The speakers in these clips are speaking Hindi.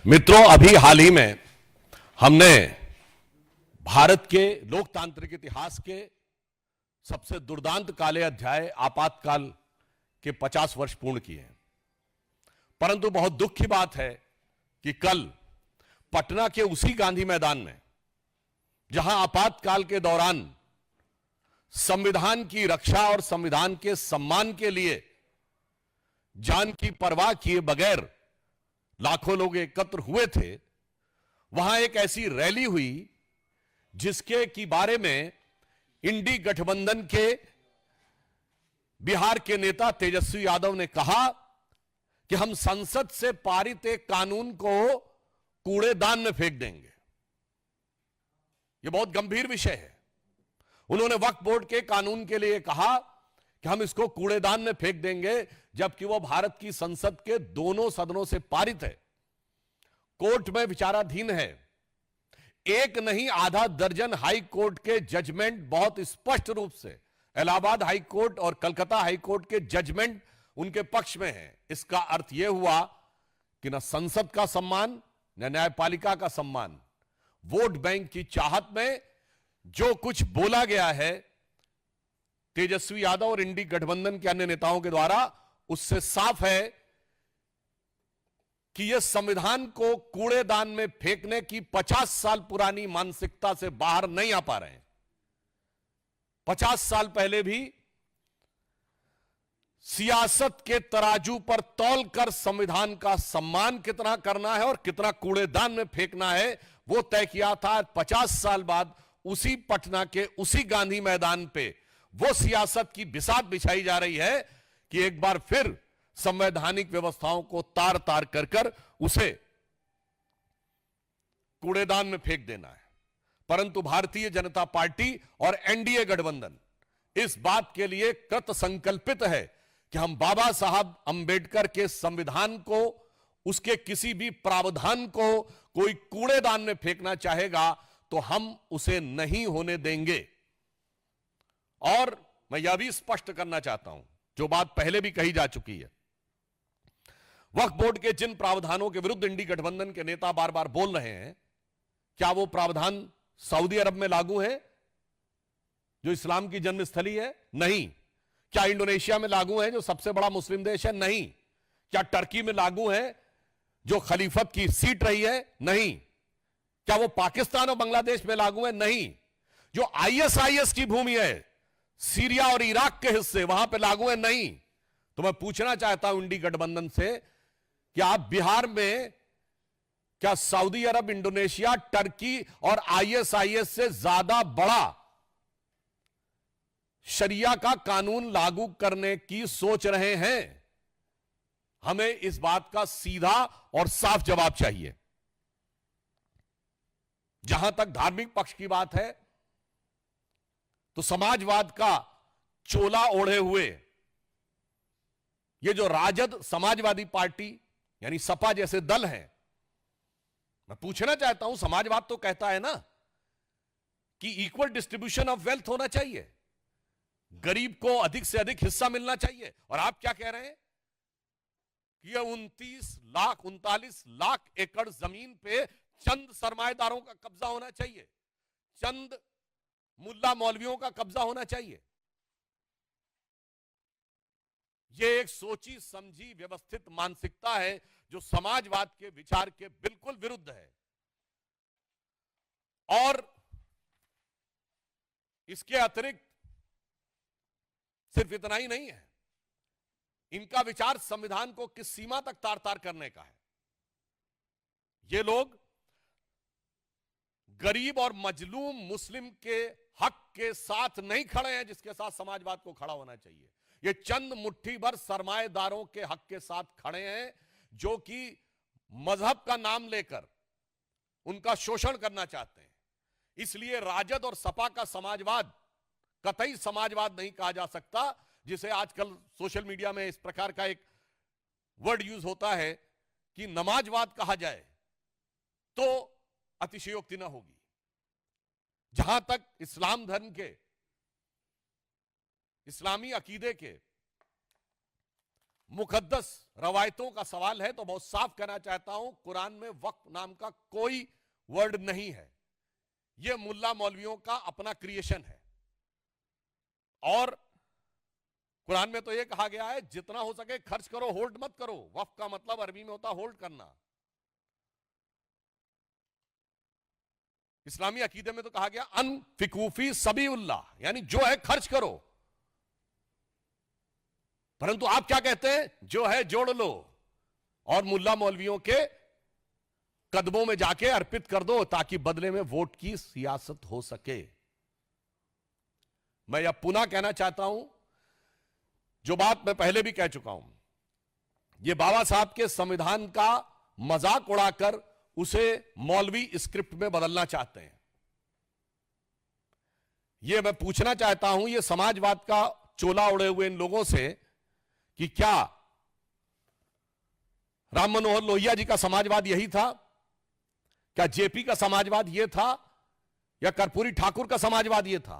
मित्रों, अभी हाल ही में हमने भारत के लोकतांत्रिक इतिहास के सबसे दुर्दांत काले अध्याय आपातकाल के 50 वर्ष पूर्ण किए हैं। परंतु बहुत दुख की बात है कि कल पटना के उसी गांधी मैदान में, जहां आपातकाल के दौरान संविधान की रक्षा और संविधान के सम्मान के लिए जान की परवाह किए बगैर लाखों लोग एकत्र हुए थे, वहां एक ऐसी रैली हुई जिसके की बारे में इंडी गठबंधन के बिहार के नेता तेजस्वी यादव ने कहा कि हम संसद से पारित एक कानून को कूड़ेदान में फेंक देंगे। यह बहुत गंभीर विषय है। उन्होंने वक्फ बोर्ड के कानून के लिए कहा कि हम इसको कूड़ेदान में फेंक देंगे, जबकि वो भारत की संसद के दोनों सदनों से पारित है, कोर्ट में विचाराधीन है। एक नहीं, आधा दर्जन हाई कोर्ट के जजमेंट बहुत स्पष्ट रूप से इलाहाबाद हाई कोर्ट और कलकत्ता हाई कोर्ट के जजमेंट उनके पक्ष में है। इसका अर्थ यह हुआ कि न संसद का सम्मान न न्यायपालिका का सम्मान, वोट बैंक की चाहत में जो कुछ बोला गया है तेजस्वी यादव और इंडी गठबंधन के अन्य नेताओं के द्वारा, उससे साफ है कि यह संविधान को कूड़ेदान में फेंकने की 50 साल पुरानी मानसिकता से बाहर नहीं आ पा रहे हैं। 50 साल पहले भी सियासत के तराजू पर तौलकर संविधान का सम्मान कितना करना है और कितना कूड़ेदान में फेंकना है वो तय किया था। 50 साल बाद उसी पटना के उसी गांधी मैदान पे वो सियासत की बिसात बिछाई जा रही है कि एक बार फिर संवैधानिक व्यवस्थाओं को तार तार कर कर उसे कूड़ेदान में फेंक देना है। परंतु भारतीय जनता पार्टी और एनडीए गठबंधन इस बात के लिए कृत संकल्पित है कि हम बाबा साहब अंबेडकर के संविधान को, उसके किसी भी प्रावधान को कोई कूड़ेदान में फेंकना चाहेगा तो हम उसे नहीं होने देंगे। और मैं यह भी स्पष्ट करना चाहता हूं, जो बात पहले भी कही जा चुकी है, वक्फ बोर्ड के जिन प्रावधानों के विरुद्ध इंडी गठबंधन के नेता बार बार बोल रहे हैं, क्या वो प्रावधान सऊदी अरब में लागू है जो इस्लाम की जन्मस्थली है? नहीं। क्या इंडोनेशिया में लागू है जो सबसे बड़ा मुस्लिम देश है? नहीं। क्या टर्की में लागू है जो खलीफत की सीट रही है? नहीं। क्या वो पाकिस्तान और बांग्लादेश में लागू है? नहीं। जो आईएसआईएस की भूमि है, सीरिया और इराक के हिस्से, वहां पे लागू है? नहीं। तो मैं पूछना चाहता हूं इंडी गठबंधन से कि आप बिहार में क्या सऊदी अरब, इंडोनेशिया, टर्की और आईएसआईएस से ज्यादा बड़ा शरिया का कानून लागू करने की सोच रहे हैं? हमें इस बात का सीधा और साफ जवाब चाहिए। जहां तक धार्मिक पक्ष की बात है, तो समाजवाद का चोला ओढ़े हुए ये जो राजद समाजवादी पार्टी यानी सपा जैसे दल हैं, मैं पूछना चाहता हूं, समाजवाद तो कहता है ना कि इक्वल डिस्ट्रीब्यूशन ऑफ वेल्थ होना चाहिए, गरीब को अधिक से अधिक हिस्सा मिलना चाहिए। और आप क्या कह रहे हैं कि यह 39 लाख एकड़ जमीन पे चंद सरमाएदारों का कब्जा होना चाहिए, चंद मुल्ला मौलवियों का कब्जा होना चाहिए। यह एक सोची समझी व्यवस्थित मानसिकता है जो समाजवाद के विचार के बिल्कुल विरुद्ध है। और इसके अतिरिक्त सिर्फ इतना ही नहीं है, इनका विचार संविधान को किस सीमा तक तार तार करने का है। ये लोग गरीब और मजलूम मुस्लिम के हक के साथ नहीं खड़े हैं जिसके साथ समाजवाद को खड़ा होना चाहिए। ये चंद मुट्ठी भर सरमाएदारों के हक के साथ खड़े हैं जो कि मजहब का नाम लेकर उनका शोषण करना चाहते हैं। इसलिए राजद और सपा का समाजवाद कतई समाजवाद नहीं कहा जा सकता, जिसे आजकल सोशल मीडिया में इस प्रकार का एक वर्ड यूज होता है कि नमाजवाद कहा जाए तो अतिशयोक्ति न होगी। जहां तक इस्लाम धर्म के, इस्लामी अकीदे के मुकद्दस रवायतों का सवाल है तो बहुत साफ कहना चाहता हूं, कुरान में वक्फ नाम का कोई वर्ड नहीं है। यह मुल्ला मौलवियों का अपना क्रिएशन है। और कुरान में तो यह कहा गया है जितना हो सके खर्च करो, होल्ड मत करो। वक्फ का मतलब अरबी में होता होल्ड करना। इस्लामी अकीदे में तो कहा गया अनफिकूफी सबीउल्लाह, यानी जो है खर्च करो। परंतु आप क्या कहते हैं? जो है जोड़ लो और मुल्ला मौलवियों के कदमों में जाके अर्पित कर दो ताकि बदले में वोट की सियासत हो सके। मैं यह पुनः कहना चाहता हूं, जो बात मैं पहले भी कह चुका हूं, यह बाबा साहब के संविधान का मजाक उड़ाकर उसे मौलवी स्क्रिप्ट में बदलना चाहते हैं। यह मैं पूछना चाहता हूं, यह समाजवाद का चोला उड़े हुए इन लोगों से कि क्या राम मनोहर लोहिया जी का समाजवाद यही था? क्या जेपी का समाजवाद यह था? या कर्पूरी ठाकुर का समाजवाद यह था?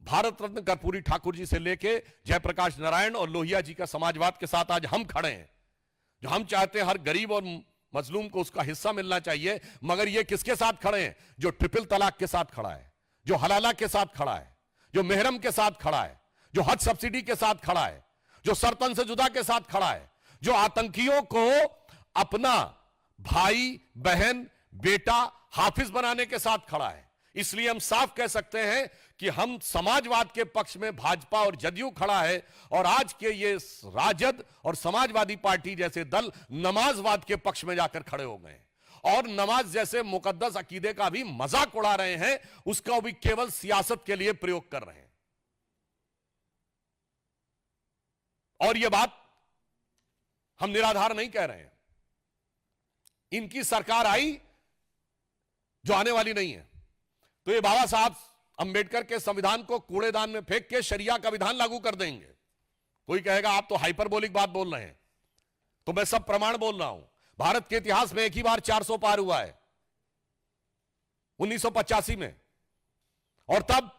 भारत रत्न कर्पूरी ठाकुर जी से लेके जयप्रकाश नारायण और लोहिया जी का समाजवाद के साथ आज हम खड़े हैं, जो हम चाहते हैं हर गरीब और मजलूम को उसका हिस्सा मिलना चाहिए। मगर ये किसके साथ खड़े हैं? जो ट्रिपल तलाक के साथ खड़ा है, जो हलाला के साथ खड़ा है, जो मेहरम के साथ खड़ा है, जो हज सब्सिडी के साथ खड़ा है, जो सरतन से जुदा के साथ खड़ा है, जो आतंकियों को अपना भाई, बहन, बेटा, हाफिज बनाने के साथ खड़ा है। इसलिए हम साफ कह सकते हैं कि हम समाजवाद के पक्ष में भाजपा और जदयू खड़ा है, और आज के ये राजद और समाजवादी पार्टी जैसे दल नमाजवाद के पक्ष में जाकर खड़े हो गए और नमाज जैसे मुकद्दस अकीदे का भी मजाक उड़ा रहे हैं, उसका भी केवल सियासत के लिए प्रयोग कर रहे हैं। और यह बात हम निराधार नहीं कह रहे हैं। इनकी सरकार आई जो आने वाली नहीं है, तो ये बाबा साहब अंबेडकर के संविधान को कूड़ेदान में फेंक के शरिया का विधान लागू कर देंगे। कोई कहेगा आप तो हाइपरबोलिक बात बोल रहे हैं, तो मैं सब प्रमाण बोल रहा हूं। भारत के इतिहास में एक ही बार 400 पार हुआ है, 1985 में, और तब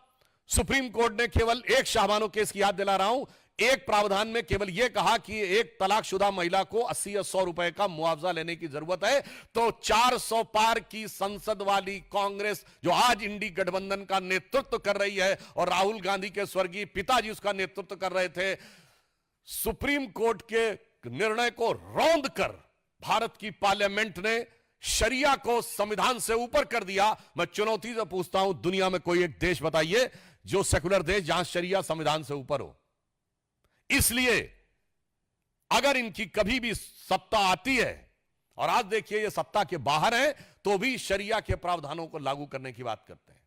सुप्रीम कोर्ट ने केवल एक शाहबानो केस की याद दिला रहा हूं, एक प्रावधान में केवल यह कहा कि एक तलाकशुदा महिला को 80 या 100 रुपए का मुआवजा लेने की जरूरत है, तो 400 पार की संसद वाली कांग्रेस, जो आज इंडी गठबंधन का नेतृत्व कर रही है और राहुल गांधी के स्वर्गीय पिताजी उसका नेतृत्व कर रहे थे, सुप्रीम कोर्ट के निर्णय को रौंद कर भारत की पार्लियामेंट ने शरिया को संविधान से ऊपर कर दिया। मैं चुनौती से पूछता हूं, दुनिया में कोई एक देश बताइए जो सेकुलर देश जहां शरिया संविधान से ऊपर हो। इसलिए अगर इनकी कभी भी सत्ता आती है, और आज देखिए ये सत्ता के बाहर है, तो भी शरिया के प्रावधानों को लागू करने की बात करते हैं।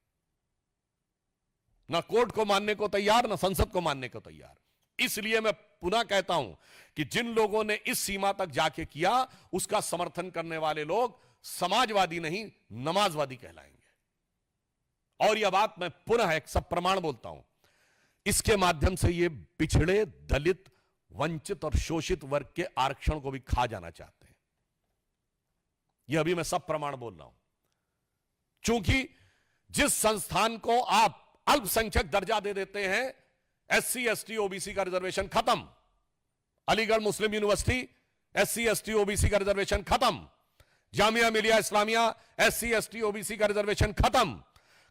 ना कोर्ट को मानने को तैयार, ना संसद को मानने को तैयार। इसलिए मैं पुनः कहता हूं कि जिन लोगों ने इस सीमा तक जाके किया, उसका समर्थन करने वाले लोग समाजवादी नहीं, नमाजवादी कहलाएंगे। और यह बात मैं पुनः एक सब प्रमाण बोलता हूं, इसके माध्यम से ये पिछड़े, दलित, वंचित और शोषित वर्ग के आरक्षण को भी खा जाना चाहते हैं। यह अभी मैं सब प्रमाण बोल रहा हूं, क्योंकि जिस संस्थान को आप अल्पसंख्यक दर्जा दे देते हैं, SC ST OBC का रिजर्वेशन खत्म, अलीगढ़ मुस्लिम यूनिवर्सिटी SC ST OBC का रिजर्वेशन खत्म, Jamia Millia Islamia SC ST OBC का रिजर्वेशन खत्म,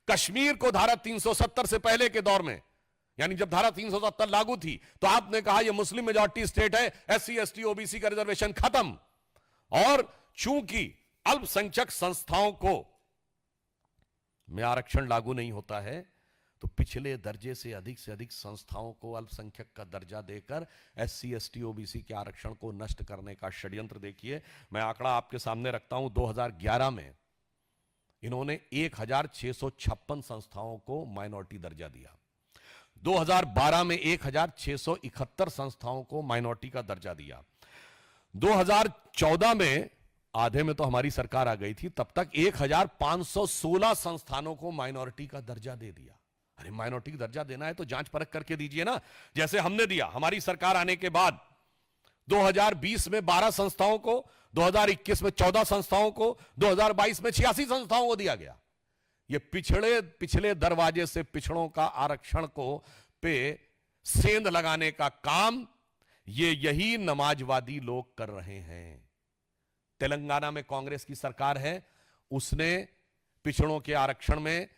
कश्मीर को धारा 370 से पहले के दौर में, यानी जब धारा 370 लागू थी, तो आपने कहा यह मुस्लिम मेजॉरिटी स्टेट है, SC ST OBC का रिजर्वेशन खत्म। और चूंकि अल्पसंख्यक संस्थाओं को में आरक्षण लागू नहीं होता है, तो पिछले दर्जे से अधिक संस्थाओं को अल्पसंख्यक का दर्जा देकर SC ST OBC के आरक्षण को नष्ट करने का षड्यंत्र देखिए। मैं आंकड़ा आपके सामने रखता हूं, 2011 में इन्होंने 1656 संस्थाओं को माइनॉरिटी दर्जा दिया, 2012 में 1671 संस्थाओं को माइनॉरिटी का दर्जा दिया, 2014 में आधे में तो हमारी सरकार आ गई थी, तब तक 1516 संस्थानों को माइनॉरिटी का दर्जा दे दिया। अरे माइनॉरिटी का दर्जा देना है तो जांच परख करके दीजिए ना, जैसे हमने दिया। हमारी सरकार आने के बाद 2020 में 12 संस्थाओं को, 2021 में 14 संस्थाओं को, 2022 में 86 संस्थाओं को दिया गया। ये पिछले दरवाजे से पिछड़ों का आरक्षण को पे सेंध लगाने का काम यही नमाजवादी लोग कर रहे हैं। तेलंगाना में कांग्रेस की सरकार है, उसने पिछड़ों के आरक्षण में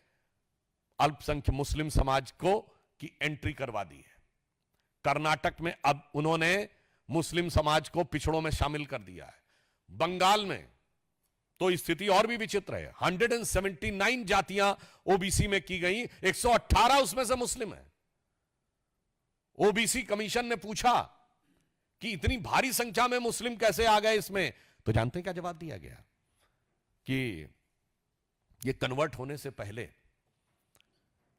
अल्पसंख्यक मुस्लिम समाज को की एंट्री करवा दी है। कर्नाटक में अब उन्होंने मुस्लिम समाज को पिछड़ों में शामिल कर दिया है। बंगाल में तो स्थिति और भी विचित्र है। 179 जातियां ओबीसी में की गई, 118 उसमें से मुस्लिम है। ओबीसी कमीशन ने पूछा कि इतनी भारी संख्या में मुस्लिम कैसे आ गए इसमें, तो जानते हैं क्या जवाब दिया गया? कि ये कन्वर्ट होने से पहले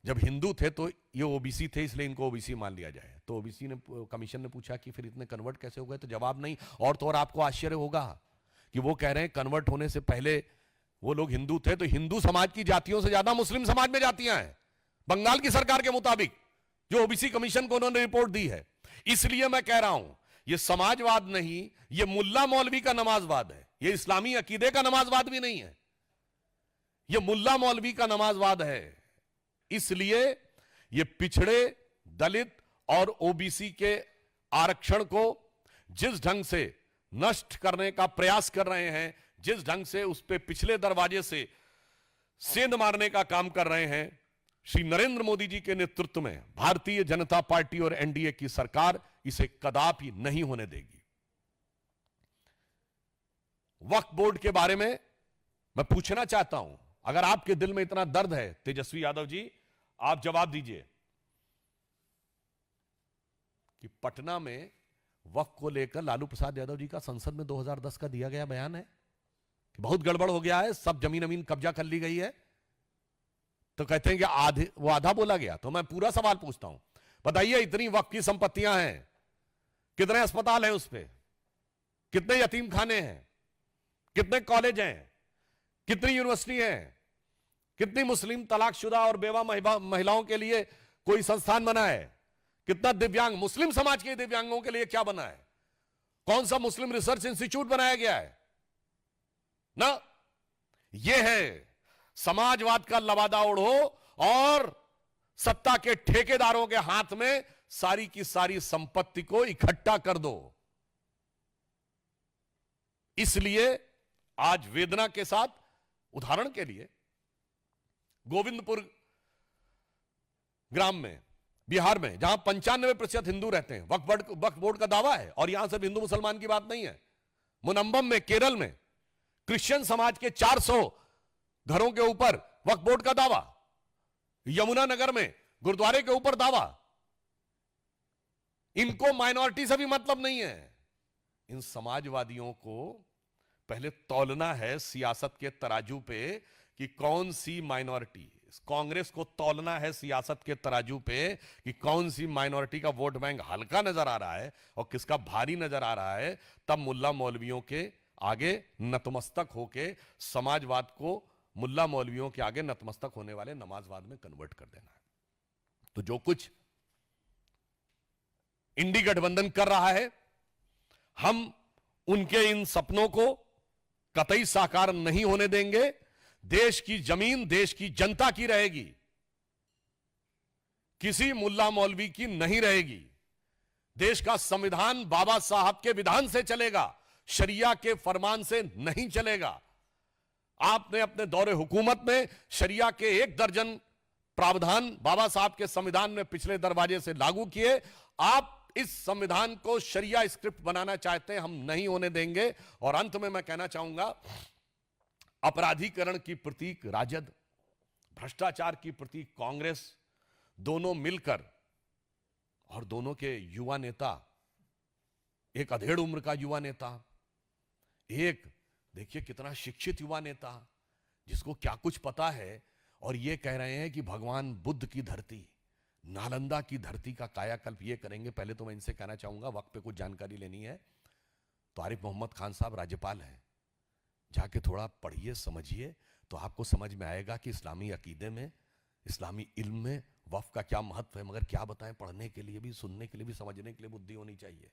जब हिंदू थे तो ये ओबीसी थे, इसलिए इनको ओबीसी मान लिया जाए। तो ओबीसी ने, कमीशन ने पूछा कि फिर इतने कन्वर्ट कैसे हो गए, तो जवाब नहीं। और तो और आपको आश्चर्य होगा कि वो कह रहे हैं कन्वर्ट होने से पहले वो लोग हिंदू थे, तो हिंदू समाज की जातियों से ज्यादा मुस्लिम समाज में जातियां हैं, बंगाल की सरकार के मुताबिक, जो ओबीसी कमीशन को उन्होंने रिपोर्ट दी है। इसलिए मैं कह रहा हूं, ये समाजवाद नहीं, ये मुल्ला मौलवी का नमाजवाद है। ये इस्लामी अकीदे का नमाजवाद भी नहीं है, ये मुल्ला मौलवी का नमाजवाद है। इसलिए ये पिछड़े, दलित और ओबीसी के आरक्षण को जिस ढंग से नष्ट करने का प्रयास कर रहे हैं, जिस ढंग से उस पे पिछले दरवाजे से सेंध मारने का काम कर रहे हैं, श्री नरेंद्र मोदी जी के नेतृत्व में भारतीय जनता पार्टी और एनडीए की सरकार इसे कदापि नहीं होने देगी। वक्फ बोर्ड के बारे में मैं पूछना चाहता हूं, अगर आपके दिल में इतना दर्द है तेजस्वी यादव जी, आप जवाब दीजिए कि पटना में वक्फ को लेकर लालू प्रसाद यादव जी का संसद में 2010 का दिया गया बयान है कि बहुत गड़बड़ हो गया है, सब जमीन कब्जा कर ली गई है। तो कहते हैं कि वो आधा बोला गया। तो मैं पूरा सवाल पूछता हूं, बताइए इतनी वक्फ की संपत्तियां हैं, कितने अस्पताल हैं उस पे, कितने यतीम खाने हैं, कितने कॉलेज हैं, कितनी यूनिवर्सिटी हैं, कितनी मुस्लिम तलाकशुदा और बेवा महिलाओं के लिए कोई संस्थान बना है, कितना दिव्यांग मुस्लिम समाज के दिव्यांगों के लिए क्या बना है, कौन सा मुस्लिम रिसर्च इंस्टीट्यूट बनाया गया है ना। यह है समाजवाद का लबादा ओढ़ो और सत्ता के ठेकेदारों के हाथ में सारी की सारी संपत्ति को इकट्ठा कर दो। इसलिए आज वेदना के साथ, उदाहरण के लिए गोविंदपुर ग्राम में, बिहार में, जहां 95% हिंदू रहते हैं, वक्फ बोर्ड का दावा है। और यहां सिर्फ हिंदू मुसलमान की बात नहीं है। मुनम्बम में, केरल में, क्रिश्चियन समाज के 400 घरों के ऊपर वक्फ बोर्ड का दावा। यमुनानगर में गुरुद्वारे के ऊपर दावा। इनको माइनॉरिटी से भी मतलब नहीं है। इन समाजवादियों को पहले तौलना है सियासत के तराजू पे कि कौन सी माइनॉरिटी, कांग्रेस को तौलना है सियासत के तराजू पे कि कौन सी माइनॉरिटी का वोट बैंक हल्का नजर आ रहा है और किसका भारी नजर आ रहा है। तब मुल्ला मौलवियों के आगे नतमस्तक होके समाजवाद को मुल्ला मौलवियों के आगे नतमस्तक होने वाले नमाजवाद में कन्वर्ट कर देना है। तो जो कुछ इंडी गठबंधन कर रहा है, हम उनके इन सपनों को कतई साकार नहीं होने देंगे। देश की जमीन देश की जनता की रहेगी, किसी मुल्ला मौलवी की नहीं रहेगी। देश का संविधान बाबा साहब के विधान से चलेगा, शरिया के फरमान से नहीं चलेगा। आपने अपने दौरे हुकूमत में शरिया के 1 दर्जन प्रावधान बाबा साहब के संविधान में पिछले दरवाजे से लागू किए। आप इस संविधान को शरिया स्क्रिप्ट बनाना चाहते हैं, हम नहीं होने देंगे। और अंत में मैं कहना चाहूंगा, अपराधीकरण की प्रतीक राजद, भ्रष्टाचार की प्रतीक कांग्रेस, दोनों मिलकर, और दोनों के युवा नेता, एक अधेड़ उम्र का युवा नेता, एक देखिए कितना शिक्षित युवा नेता जिसको क्या कुछ पता है, और ये कह रहे हैं कि भगवान बुद्ध की धरती, नालंदा की धरती का कायाकल्प ये करेंगे। पहले तो मैं इनसे कहना चाहूंगा, वक्त पे कुछ जानकारी लेनी है तो आरिफ मोहम्मद खान साहब राज्यपाल हैं, जाके थोड़ा पढ़िए, समझिए, तो आपको समझ में आएगा कि इस्लामी अकीदे में, इस्लामी इल्म में वक्फ का क्या महत्व है। मगर क्या बताएं, पढ़ने के लिए भी, सुनने के लिए भी, समझने के लिए बुद्धि होनी चाहिए।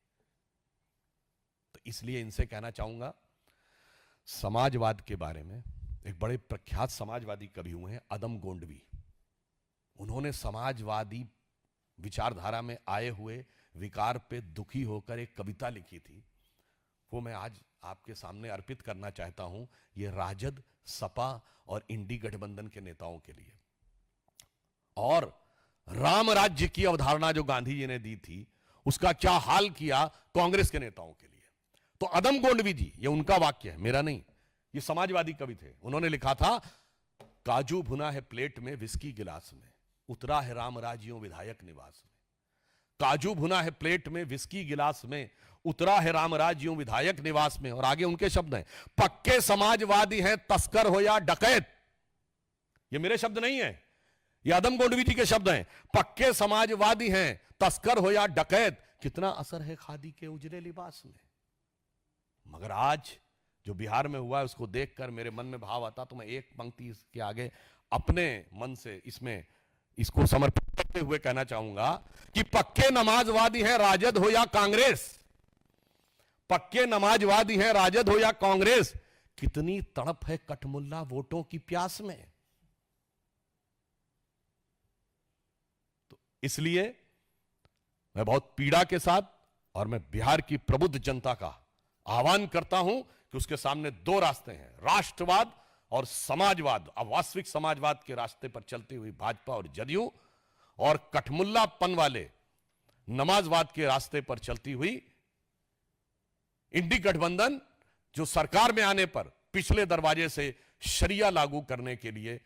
तो इसलिए इनसे कहना चाहूंगा, समाजवाद के बारे में एक बड़े प्रख्यात समाजवादी कवि हुए हैं अदम गोंडवी। उन्होंने समाजवादी विचारधारा में आए हुए विकार पे दुखी होकर एक कविता लिखी थी, वो मैं आज आपके सामने अर्पित करना चाहता हूं। ये राजद, सपा और इंडी गठबंधन के नेताओं के लिए। और राम राज्य की अवधारणा जो गांधी जी ने दी थी, उसका क्या हाल किया कांग्रेस के नेताओं के लिए। तो अदम गोंडवी जी, ये उनका वाक्य है, मेरा नहीं, ये समाजवादी कवि थे, उन्होंने लिखा था, काजू भुना है प्लेट में विस्की गिलास में, उतरा है राम राज्यों विधायक निवास में। काजू भुना है प्लेट में विस्की गिलास में, उतरा है राम राज्यों विधायक निवास में। और आगे उनके शब्द हैं, पक्के समाजवादी हैं तस्कर हो या डकैत। ये मेरे शब्द नहीं है, ये अदम गोंडवी जी के शब्द हैं। पक्के समाजवादी हैं तस्कर हो या डकैत, कितना असर है खादी के उजले लिबास में। मगर आज जो बिहार में हुआ है, उसको देखकर मेरे मन में भाव आता, तो मैं एक पंक्ति इसके आगे अपने मन से इसको समर्पित करते हुए कहना चाहूंगा कि पक्के नमाजवादी हैं राजद हो या कांग्रेस, पक्के नमाजवादी हैं राजद हो या कांग्रेस, कितनी तड़प है कठमुल्ला वोटों की प्यास में। तो इसलिए मैं बहुत पीड़ा के साथ, और मैं बिहार की प्रबुद्ध जनता का आह्वान करता हूं कि उसके सामने दो रास्ते हैं, राष्ट्रवाद और समाजवाद। अब वास्तविक समाजवाद के रास्ते पर चलती हुई भाजपा और जदयू, और कठमुल्लापन वाले नमाजवाद के रास्ते पर चलती हुई इंडी गठबंधन, जो सरकार में आने पर पिछले दरवाजे से शरिया लागू करने के लिए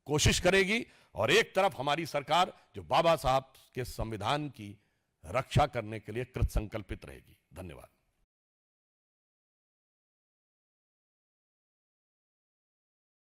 कोशिश करेगी, और एक तरफ हमारी सरकार जो बाबा साहब के संविधान की रक्षा करने के लिए कृत संकल्पित रहेगी। धन्यवाद।